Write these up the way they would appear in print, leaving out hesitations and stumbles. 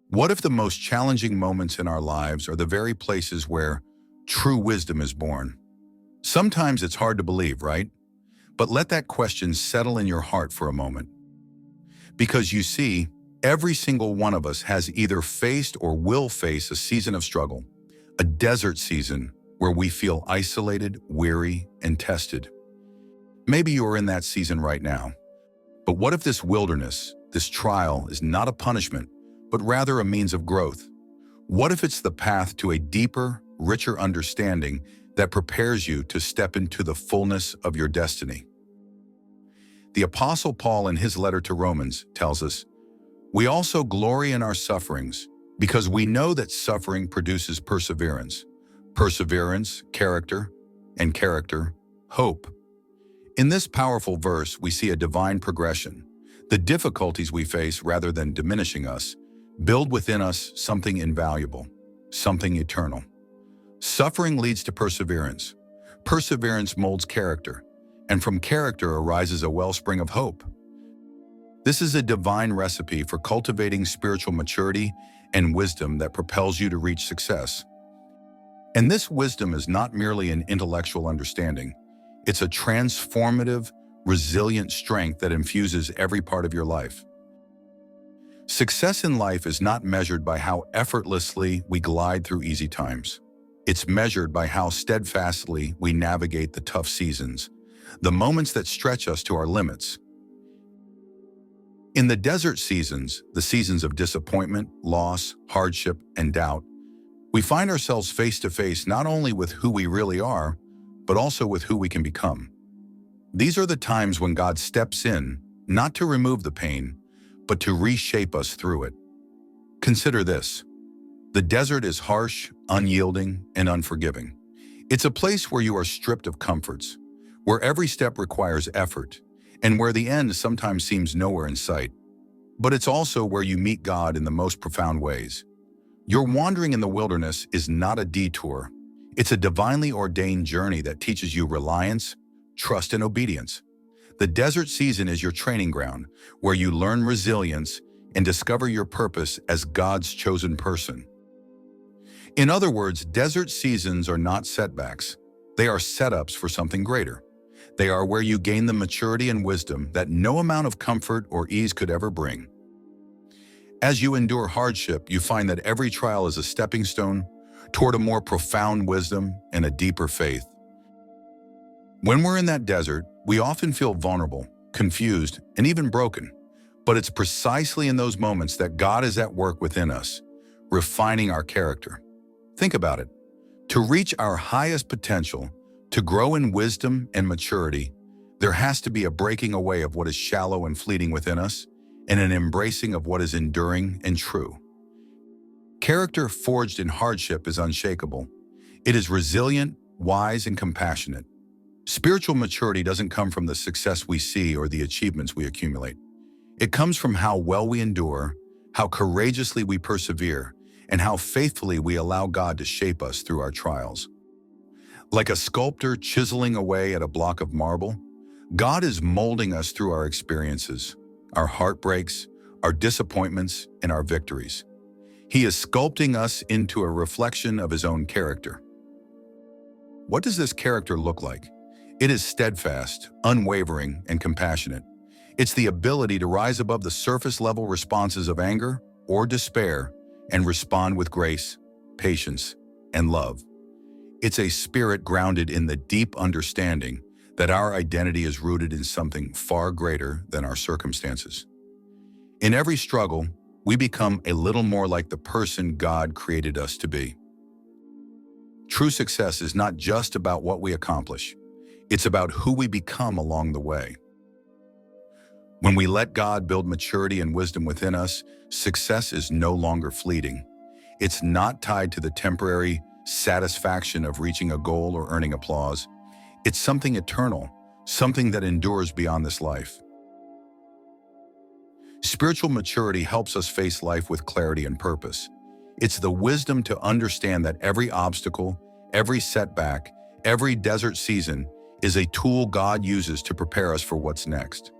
What if the most challenging moments in our lives are the very places where true wisdom is born? Sometimes it's hard to believe, right? But let that question settle in your heart for a moment. Because you see, every single one of us has either faced or will face a season of struggle, a desert season where we feel isolated, weary, and tested. Maybe you're in that season right now. But what if this wilderness, this trial, is not a punishment, but rather a means of growth? What if it's the path to a deeper, richer understanding that prepares you to step into the fullness of your destiny? The Apostle Paul, in his letter to Romans, tells us, "We also glory in our sufferings, because we know that suffering produces perseverance. Perseverance, character, and character, hope." In this powerful verse, we see a divine progression. The difficulties we face, rather than diminishing us, build within us something invaluable, something eternal. Suffering leads to perseverance. Perseverance molds character, and from character arises a wellspring of hope. This is a divine recipe for cultivating spiritual maturity and wisdom that propels you to reach success. And this wisdom is not merely an intellectual understanding. It's a transformative, resilient strength that infuses every part of your life. Success in life is not measured by how effortlessly we glide through easy times. It's measured by how steadfastly we navigate the tough seasons, the moments that stretch us to our limits. In the desert seasons, the seasons of disappointment, loss, hardship, and doubt, we find ourselves face to face not only with who we really are, but also with who we can become. These are the times when God steps in, not to remove the pain, but to reshape us through it. Consider this. The desert is harsh, unyielding, and unforgiving. It's a place where you are stripped of comforts, where every step requires effort, and where the end sometimes seems nowhere in sight. But it's also where you meet God in the most profound ways. Your wandering in the wilderness is not a detour. It's a divinely ordained journey that teaches you reliance, trust, and obedience. The desert season is your training ground, where you learn resilience and discover your purpose as God's chosen person. In other words, desert seasons are not setbacks. They are setups for something greater. They are where you gain the maturity and wisdom that no amount of comfort or ease could ever bring. As you endure hardship, you find that every trial is a stepping stone toward a more profound wisdom and a deeper faith. When we're in that desert, we often feel vulnerable, confused, and even broken. But it's precisely in those moments that God is at work within us, refining our character. Think about it. To reach our highest potential, to grow in wisdom and maturity, there has to be a breaking away of what is shallow and fleeting within us, and an embracing of what is enduring and true. Character forged in hardship is unshakable. It is resilient, wise, and compassionate. Spiritual maturity doesn't come from the success we see or the achievements we accumulate. It comes from how well we endure, how courageously we persevere, and how faithfully we allow God to shape us through our trials. Like a sculptor chiseling away at a block of marble, God is molding us through our experiences, our heartbreaks, our disappointments, and our victories. He is sculpting us into a reflection of His own character. What does this character look like? It is steadfast, unwavering, and compassionate. It's the ability to rise above the surface-level responses of anger or despair and respond with grace, patience, and love. It's a spirit grounded in the deep understanding that our identity is rooted in something far greater than our circumstances. In every struggle, we become a little more like the person God created us to be. True success is not just about what we accomplish. It's about who we become along the way. When we let God build maturity and wisdom within us, success is no longer fleeting. It's not tied to the temporary satisfaction of reaching a goal or earning applause. It's something eternal, something that endures beyond this life. Spiritual maturity helps us face life with clarity and purpose. It's the wisdom to understand that every obstacle, every setback, every desert season is a tool God uses to prepare us for what's next.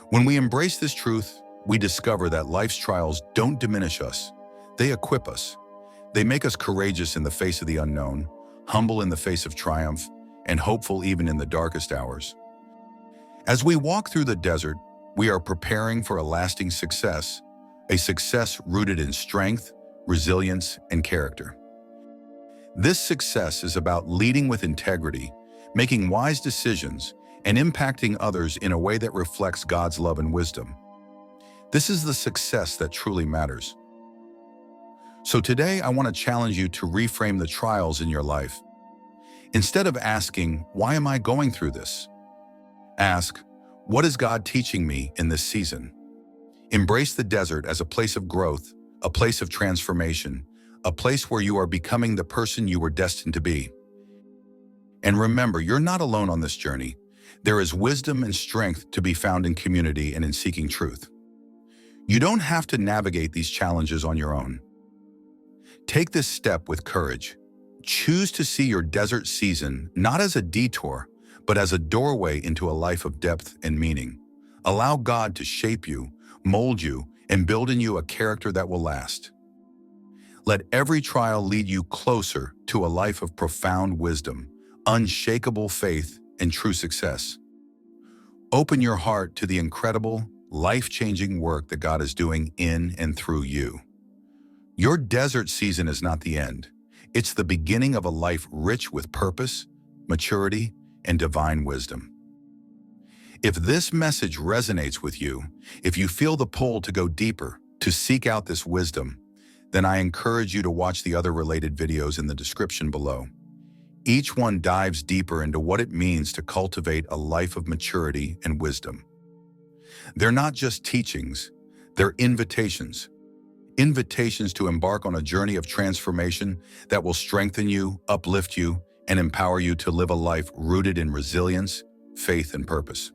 When we embrace this truth, we discover that life's trials don't diminish us. They equip us. They make us courageous in the face of the unknown, humble in the face of triumph, and hopeful even in the darkest hours. As we walk through the desert, we are preparing for a lasting success, a success rooted in strength, resilience, and character. This success is about leading with integrity, making wise decisions, and impacting others in a way that reflects God's love and wisdom. This is the success that truly matters. So today, I want to challenge you to reframe the trials in your life. Instead of asking, "Why am I going through this?" ask, "What is God teaching me in this season?" Embrace the desert as a place of growth, a place of transformation, a place where you are becoming the person you were destined to be. And remember, you're not alone on this journey. There is wisdom and strength to be found in community and in seeking truth. You don't have to navigate these challenges on your own. Take this step with courage. Choose to see your desert season not as a detour, but as a doorway into a life of depth and meaning. Allow God to shape you, mold you, and build in you a character that will last. Let every trial lead you closer to a life of profound wisdom, unshakable faith, and true success. Open your heart to the incredible, life-changing work that God is doing in and through you. Your desert season is not the end. It's the beginning of a life rich with purpose, maturity, and divine wisdom. If this message resonates with you, if you feel the pull to go deeper, to seek out this wisdom, then I encourage you to watch the other related videos in the description below. Each one dives deeper into what it means to cultivate a life of maturity and wisdom. They're not just teachings, they're invitations. Invitations to embark on a journey of transformation that will strengthen you, uplift you, and empower you to live a life rooted in resilience, faith, and purpose.